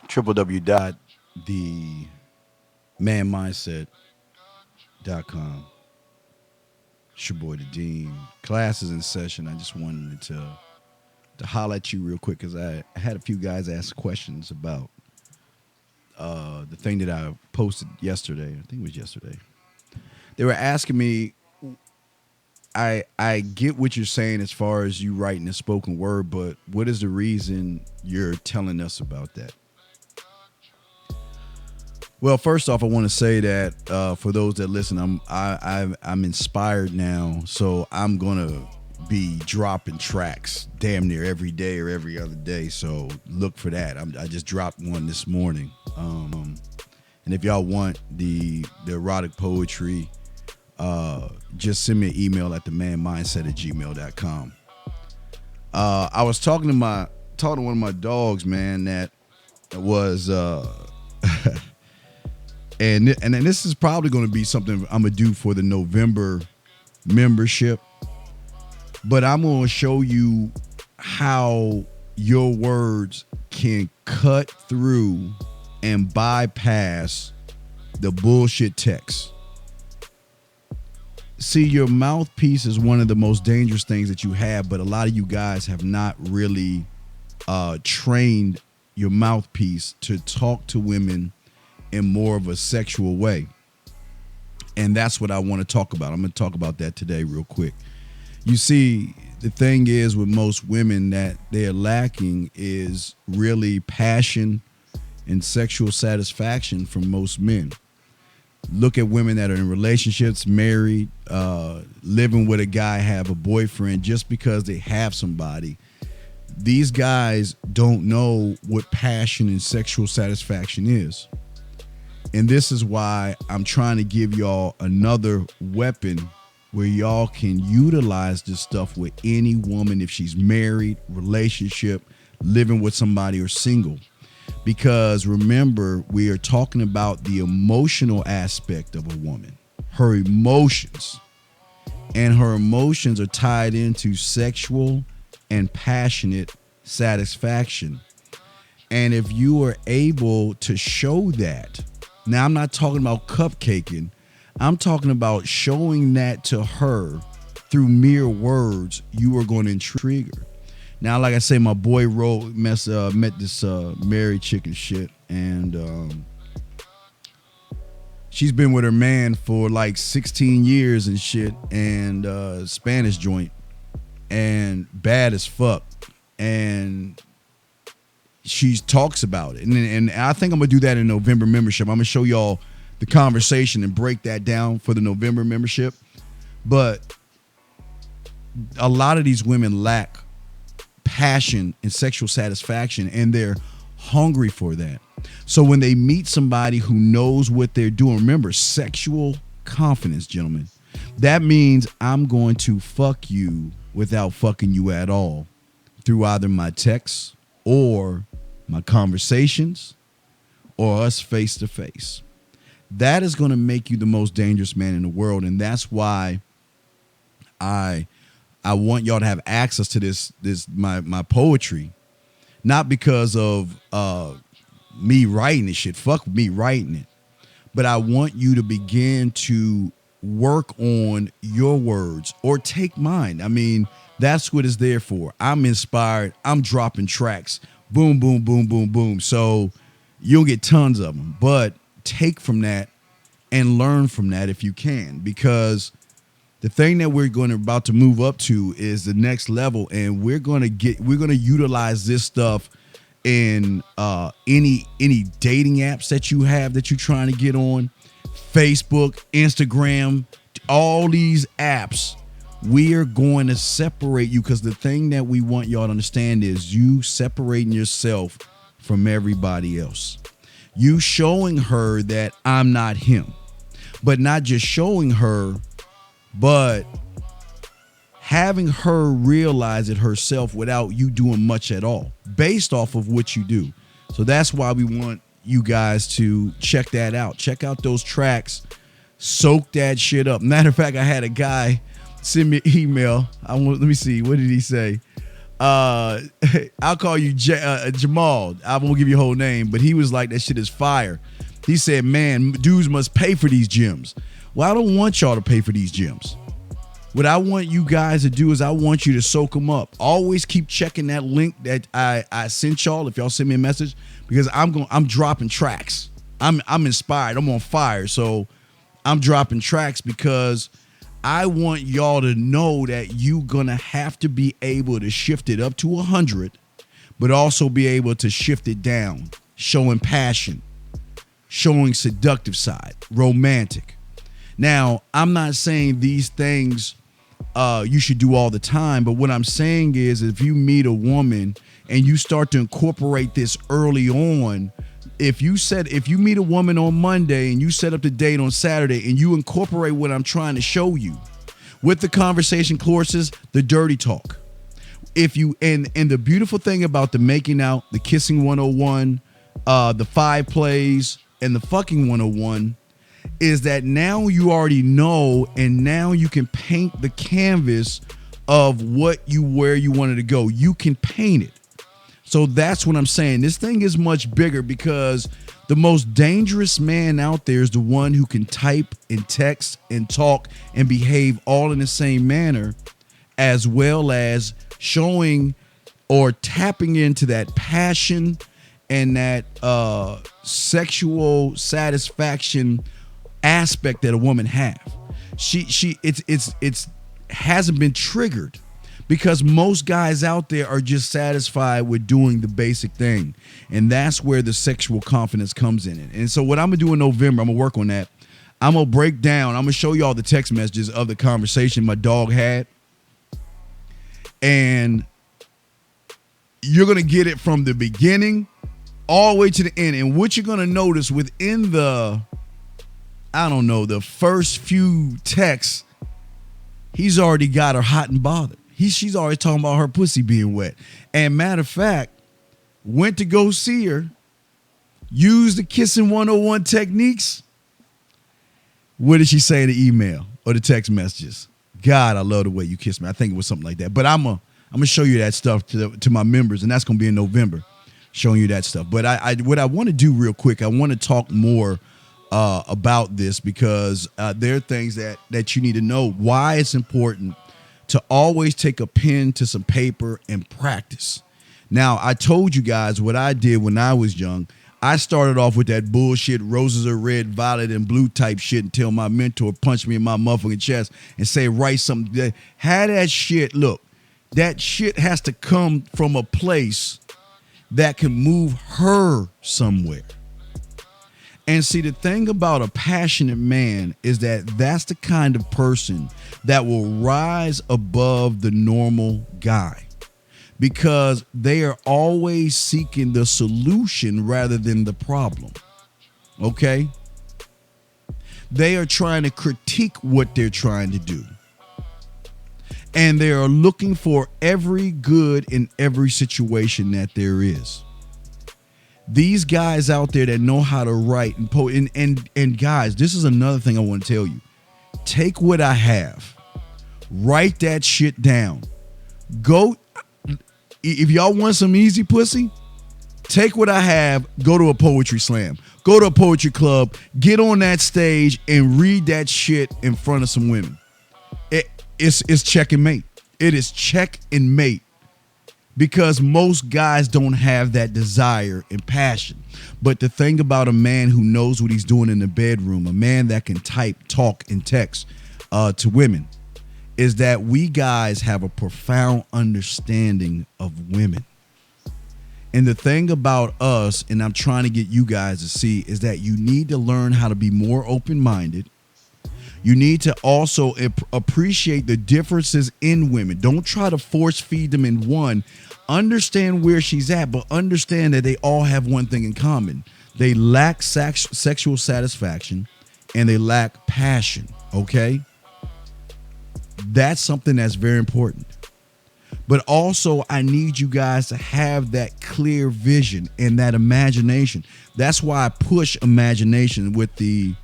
www.themanmindset.com. It's your boy the Dean. Class is in session. I just wanted to holler at you real quick because I had a few guys ask questions about the thing that I posted yesterday. I think it was yesterday. They were asking me. I get what you're saying as far as you writing a spoken word, but what is the reason you're telling us about that? Well, first off, I want to say that for those that listen, I'm inspired now, so I'm gonna be dropping tracks damn near every day or every other day. So look for that. I just dropped one this morning, and if y'all want the erotic poetry, just send me an email at themanmindset@gmail.com. I was talking to one of my dogs, man, that was and then this is probably going to be something I'm gonna do for the November membership, but I'm going to show you how your words can cut through and bypass the bullshit text. See, your mouthpiece is one of the most dangerous things that you have, but a lot of you guys have not really trained your mouthpiece to talk to women in more of a sexual way. And that's what I want to talk about. I'm going to talk about that today real quick. You see, the thing is with most women that they're lacking is really passion and sexual satisfaction from most men. Look at women that are in relationships, married, living with a guy, have a boyfriend just because they have somebody. These guys don't know what passion and sexual satisfaction is. And this is why I'm trying to give y'all another weapon where y'all can utilize this stuff with any woman if she's married, relationship, living with somebody, or single. Because remember, we are talking about the emotional aspect of a woman, her emotions. And her emotions are tied into sexual and passionate satisfaction. And if you are able to show that, now I'm not talking about cupcaking, I'm talking about showing that to her through mere words, you are going to intrigue her. Now, like I say, my boy met this married chick and shit, and she's been with her man for like 16 years and shit, and Spanish joint, and bad as fuck, and she talks about it, and I think I'm gonna do that in November membership. I'm gonna show y'all the conversation and break that down for the November membership. But a lot of these women lack passion and sexual satisfaction, and they're hungry for that. So when they meet somebody who knows what they're doing, remember, sexual confidence, gentlemen, that means I'm going to fuck you without fucking you at all through either my texts or my conversations or us face to face. That is going to make you the most dangerous man in the world, and that's why I want y'all to have access to this my poetry, not because of me writing this shit. Fuck me writing it, but I want you to begin to work on your words or take mine. I mean, that's what it's there for. I'm inspired. I'm dropping tracks. Boom, boom, boom, boom, boom. So you'll get tons of them, but take from that and learn from that if you can, because the thing that we're about to move up to is the next level, and we're going to utilize this stuff in any dating apps that you have that you're trying to get on, Facebook, Instagram, all these apps. We are going to separate you, because the thing that we want y'all to understand is you separating yourself from everybody else. You showing her that I'm not him, but not just showing her, but having her realize it herself without you doing much at all, based off of what you do. So that's why we want you guys to check that out. Check out those tracks. Soak that shit up. Matter of fact, I had a guy send me an email. Let me see. What did he say? uh, I'll call you Jamal. I won't give you your whole name, but he was like, that shit is fire. He said, man, dudes must pay for these gyms. Well, I don't want y'all to pay for these gyms. What I want you guys to do is I want you to soak them up. Always keep checking that link that I sent y'all if y'all send me a message, because I'm dropping tracks. I'm inspired. I'm on fire. So I'm dropping tracks because I want y'all to know that you're going to have to be able to shift it up to 100, but also be able to shift it down, showing passion, showing seductive side, romantic. Now, I'm not saying these things you should do all the time, but what I'm saying is if you meet a woman and you start to incorporate this early on, if you meet a woman on Monday and you set up the date on Saturday and you incorporate what I'm trying to show you with the conversation courses, the dirty talk. If you and the beautiful thing about the making out, the kissing 101, the 5 plays, and the fucking 101 is that now you already know, and now you can paint the canvas of where you wanted to go. You can paint it. So that's what I'm saying. This thing is much bigger because the most dangerous man out there is the one who can type and text and talk and behave all in the same manner, as well as showing or tapping into that passion and that sexual satisfaction aspect that a woman have. It's hasn't been triggered because most guys out there are just satisfied with doing the basic thing, and that's where the sexual confidence comes in. And so what I'm gonna do in November, I'm gonna work on that. I'm gonna break down. I'm gonna show you all the text messages of the conversation my dog had, and you're gonna get it from the beginning all the way to the end. And what you're gonna notice within the first few texts, he's already got her hot and bothered. She's already talking about her pussy being wet. And matter of fact, went to go see her, used the kissing 101 techniques. What did she say in the email or the text messages? God, I love the way you kiss me. I think it was something like that. But I'm gonna show you that stuff to my members, and that's gonna be in November, showing you that stuff. But what I want to do real quick, I want to talk more about this because there are things that you need to know why it's important to always take a pen to some paper and practice. Now, I told you guys what I did when I was young. I started off with that bullshit roses are red, violet, and blue type shit until my mentor punched me in my motherfucking chest and say, write something. Had that shit, look, that shit has to come from a place that can move her somewhere. And see, the thing about a passionate man is that that's the kind of person that will rise above the normal guy because they are always seeking the solution rather than the problem. Okay? They are trying to critique what they're trying to do. And they are looking for every good in every situation that there is. These guys out there that know how to write and guys, this is another thing I want to tell you. Take what I have, write that shit down. Go, if y'all want some easy pussy, take what I have, go to a poetry slam, go to a poetry club, get on that stage and read that shit in front of some women. It's check and mate. It is check and mate. Because most guys don't have that desire and passion. But the thing about a man who knows what he's doing in the bedroom, a man that can type, talk, and text to women, is that we guys have a profound understanding of women. And the thing about us, and I'm trying to get you guys to see, is that you need to learn how to be more open-minded. You need to also appreciate the differences in women. Don't try to force feed them in one. Understand where she's at, but understand that they all have one thing in common. They lack sexual satisfaction and they lack passion, okay? That's something that's very important. But also, I need you guys to have that clear vision and that imagination. That's why I push imagination with the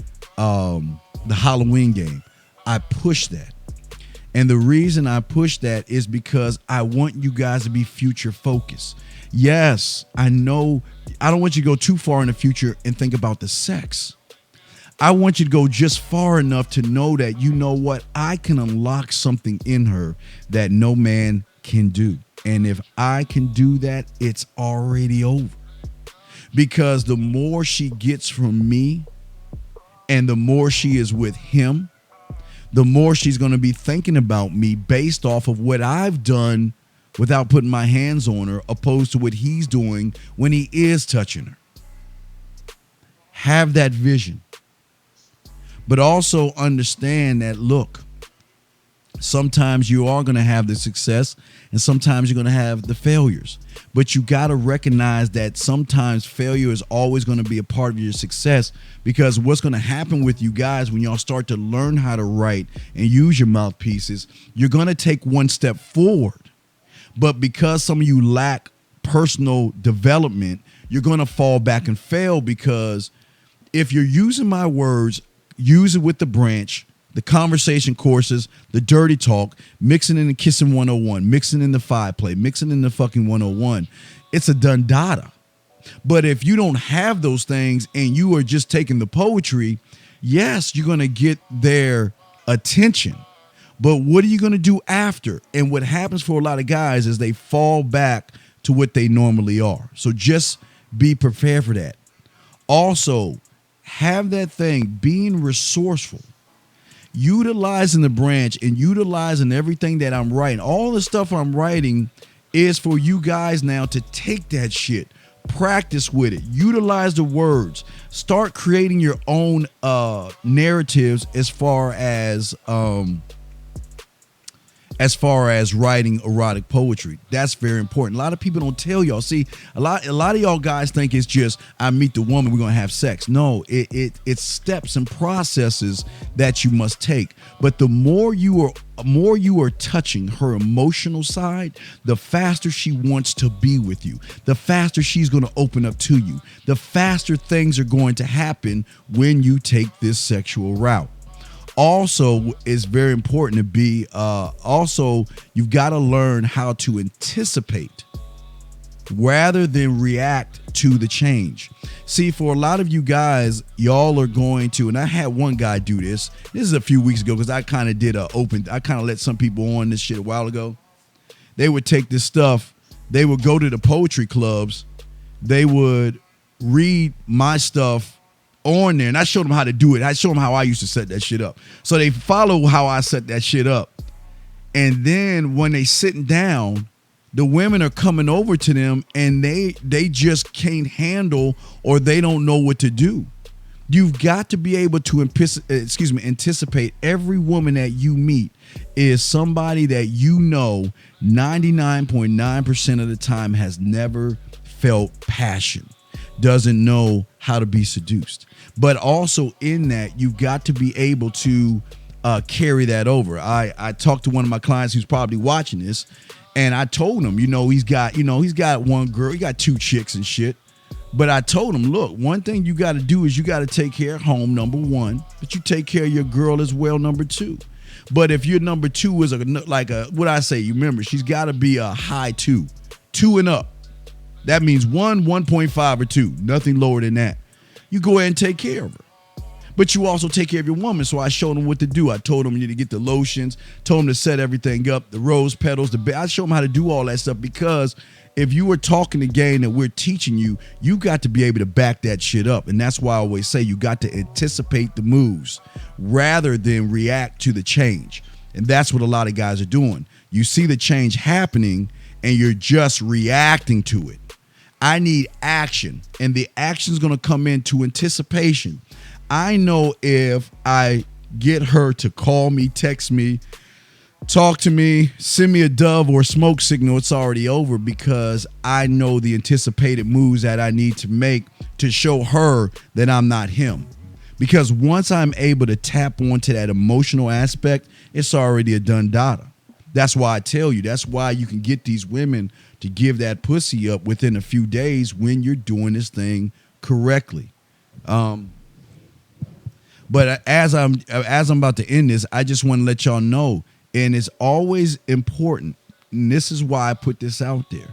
Halloween game. I push that. And the reason I push that is because I want you guys to be future focused. Yes, I know I don't want you to go too far in the future and think about the sex. I want you to go just far enough to know that, you know what, I can unlock something in her that no man can do. And if I can do that, it's already over. Because the more she gets from me and the more she is with him, the more she's going to be thinking about me based off of what I've done without putting my hands on her, opposed to what he's doing when he is touching her. Have that vision. But also understand that, look, sometimes you are going to have the success and sometimes you're going to have the failures. But you got to recognize that sometimes failure is always going to be a part of your success, because what's going to happen with you guys when y'all start to learn how to write and use your mouthpieces, you're going to take one step forward. But because some of you lack personal development, you're going to fall back and fail, because if you're using my words, use it with the branch, the conversation courses, the dirty talk, mixing in the kissing 101, mixing in the 5-play, mixing in the fucking 101. It's a done data. But if you don't have those things and you are just taking the poetry, yes, you're going to get their attention. But what are you going to do after? And what happens for a lot of guys is they fall back to what they normally are. So just be prepared for that. Also, have that thing, being resourceful, utilizing the branch and utilizing everything that I'm writing. All the stuff I'm writing is for you guys now to take that shit, practice with it, utilize the words, start creating your own narratives as far as writing erotic poetry. That's very important. A lot of people don't tell y'all. See, a lot of y'all guys think it's just, I meet the woman, we're gonna have sex. No, it's steps and processes that you must take. But the more you are touching her emotional side, the faster she wants to be with you. The faster she's gonna open up to you. The faster things are going to happen when you take this sexual route. Also, it's very important to be, you've got to learn how to anticipate rather than react to the change. See, for a lot of you guys, y'all are going to, and I had one guy do this. This is a few weeks ago, because I kind of let some people on this shit a while ago. They would take this stuff, they would go to the poetry clubs, they would read my stuff on there, and I showed them how to do it. I showed them how I used to set that shit up. So they follow how I set that shit up. And then when they sitting down, the women are coming over to them and they just can't handle, or they don't know what to do. You've got to be able to anticipate every woman that you meet is somebody that you know 99.9% of the time has never felt passion, doesn't know how to be seduced. But also in that, you've got to be able to carry that over. I talked to one of my clients who's probably watching this, and I told him, he's got one girl, he got 2 chicks and shit. But I told him, look, one thing you got to do is you got to take care of home, number 1, but you take care of your girl as well, number 2. But if your number 2 is what I say, you remember, she's got to be a high 2 and up. That means 1, 1.5 or 2, nothing lower than that. You go ahead and take care of her. But you also take care of your woman. So I showed them what to do. I told them you need to get the lotions, told them to set everything up, the rose petals, I showed them how to do all that stuff, because if you were talking the game that we're teaching you, you got to be able to back that shit up. And that's why I always say you got to anticipate the moves rather than react to the change. And that's what a lot of guys are doing. You see the change happening and you're just reacting to it. I need action, and the action is going to come into anticipation. I know if I get her to call me, text me, talk to me, send me a dove or a smoke signal, it's already over, because I know the anticipated moves that I need to make to show her that I'm not him. Because once I'm able to tap onto that emotional aspect, it's already a done data. That's why I tell you, that's why you can get these women to give that pussy up within a few days when you're doing this thing correctly. But as I'm about to end this, I just want to let y'all know, And it's always important. And this is why I put this out there.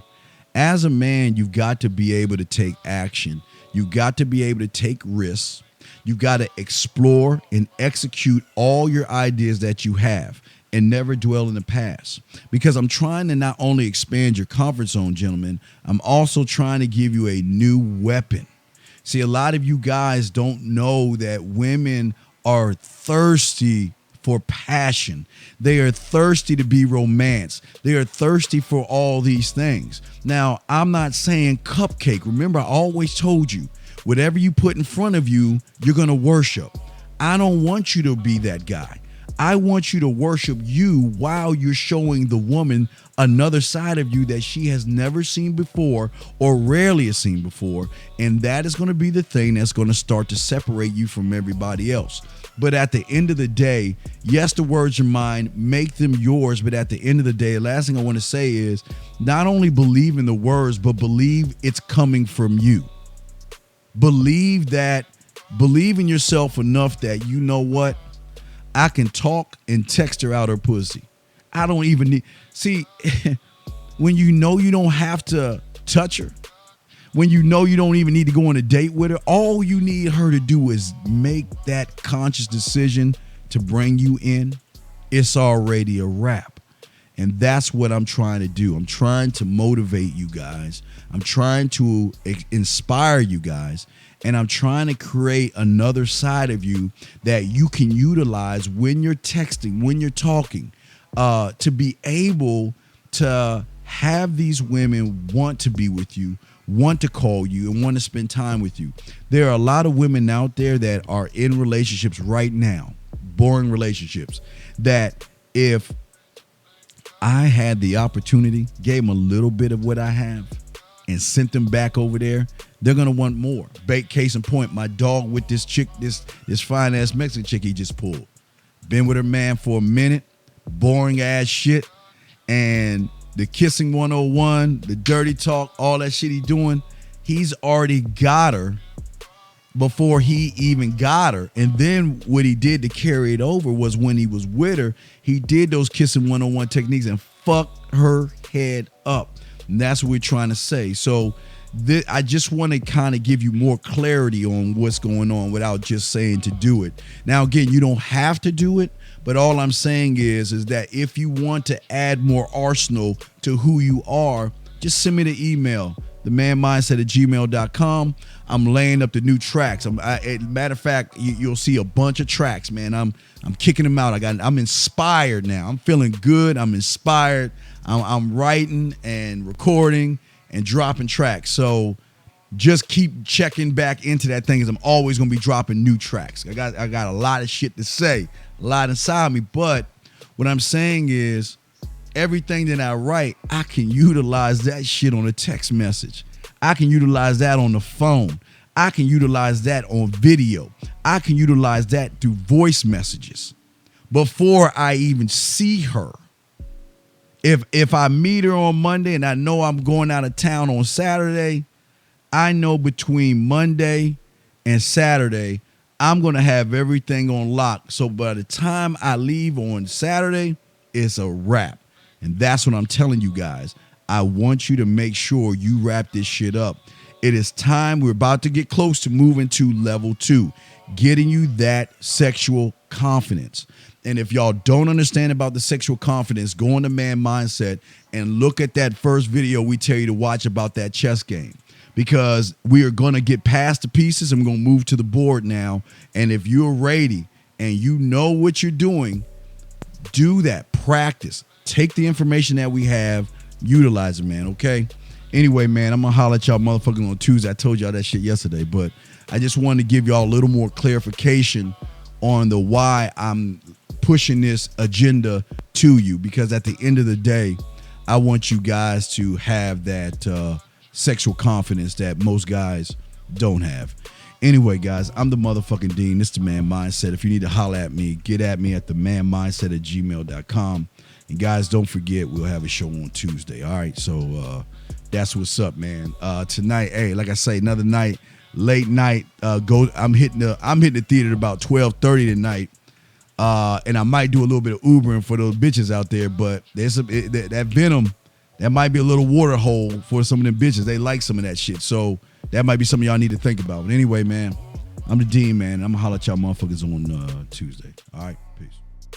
As a man, you've got to be able to take action. You've got to be able to take risks. You've got to explore and execute all your ideas that you have and never dwell in the past. Because I'm trying to not only expand your comfort zone, gentlemen, I'm also trying to give you a new weapon. See, a lot of you guys don't know that women are thirsty for passion. They are thirsty to be romanced. They are thirsty for all these things. Now, I'm not saying cupcake. Remember, I always told you, whatever you put in front of you, you're going to worship. I don't want you to be that guy. I want you to worship you while you're showing the woman another side of you that she has never seen before or rarely has seen before. And that is going to be the thing that's going to start to separate you from everybody else. But at the end of the day, yes, the words are mine, make them yours. But at the end of the day, the last thing I want to say is not only believe in the words, but believe it's coming from you. Believe in yourself enough that you know what? I can talk and text her out her pussy. I don't even need, see, when you know you don't have to touch her, when you know you don't even need to go on a date with her, all you need her to do is make that conscious decision to bring you in. It's already a wrap. And that's what I'm trying to do. I'm trying to motivate you guys. I'm trying to inspire you guys. And I'm trying to create another side of you that you can utilize when you're texting, when you're talking, to be able to have these women want to be with you, want to call you, and want to spend time with you. There are a lot of women out there that are in relationships right now, boring relationships, that if I had the opportunity, gave them a little bit of what I have, and sent them back over there, they're gonna want more. Case in point, my dog with this chick, this fine ass Mexican chick he just pulled. Been with her man for a minute, boring ass shit, and the kissing 101, the dirty talk, all that shit he doing, he's already got her before he even got her. And then what he did to carry it over was when he was with her, he did those kissing 101 techniques and fucked her head up. And that's what we're trying to say. So I just want to kind of give you more clarity on what's going on without just saying to do it. Now, again, you don't have to do it, but all I'm saying is that if you want to add more arsenal to who you are, just send me the email, themanmindset@gmail.com. I'm laying up the new tracks. Matter of fact, you'll see a bunch of tracks, man. I'm kicking them out. I'm inspired now. I'm feeling good. I'm inspired. I'm writing and recording and dropping tracks. So just keep checking back into that thing, because I'm always gonna be dropping new tracks. I got a lot of shit to say, a lot inside me. But what I'm saying is, everything that I write, I can utilize that shit on a text message. I can utilize that on the phone. I can utilize that on video. I can utilize that through voice messages before I even see her. If I meet her on Monday and I know I'm going out of town on Saturday, I know between Monday and Saturday, I'm going to have everything on lock. So by the time I leave on Saturday, it's a wrap. And that's what I'm telling you guys. I want you to make sure you wrap this shit up. It is time. We're about to get close to moving to level 2, getting you that sexual confidence. And if y'all don't understand about the sexual confidence, go on the Man Mindset and look at that first video we tell you to watch about that chess game. Because we are going to get past the pieces and we're going to move to the board now. And if you're ready and you know what you're doing, do that. Practice. Take the information that we have, utilize it, man, okay? Anyway, man, I'm going to holler at y'all motherfuckers on Tuesday. I told y'all that shit yesterday, but I just wanted to give y'all a little more clarification on the why I'm pushing this agenda to you, because at the end of the day, I want you guys to have that sexual confidence that most guys don't have. Anyway, guys, I'm the motherfucking Dean. This is the Man Mindset. If you need to holler at me, get at me at themanmindset@gmail.com. And guys, don't forget, we'll have a show on Tuesday. All right, so that's what's up, man. Tonight, hey, like I say, another night, late night. I'm hitting the theater at about 12:30 tonight. And I might do a little bit of Ubering for those bitches out there, but there's that venom, that might be a little water hole for some of them bitches. They like some of that shit. So that might be something y'all need to think about. But anyway, man, I'm the Dean, man. I'm going to holler at y'all motherfuckers on Tuesday. All right, peace.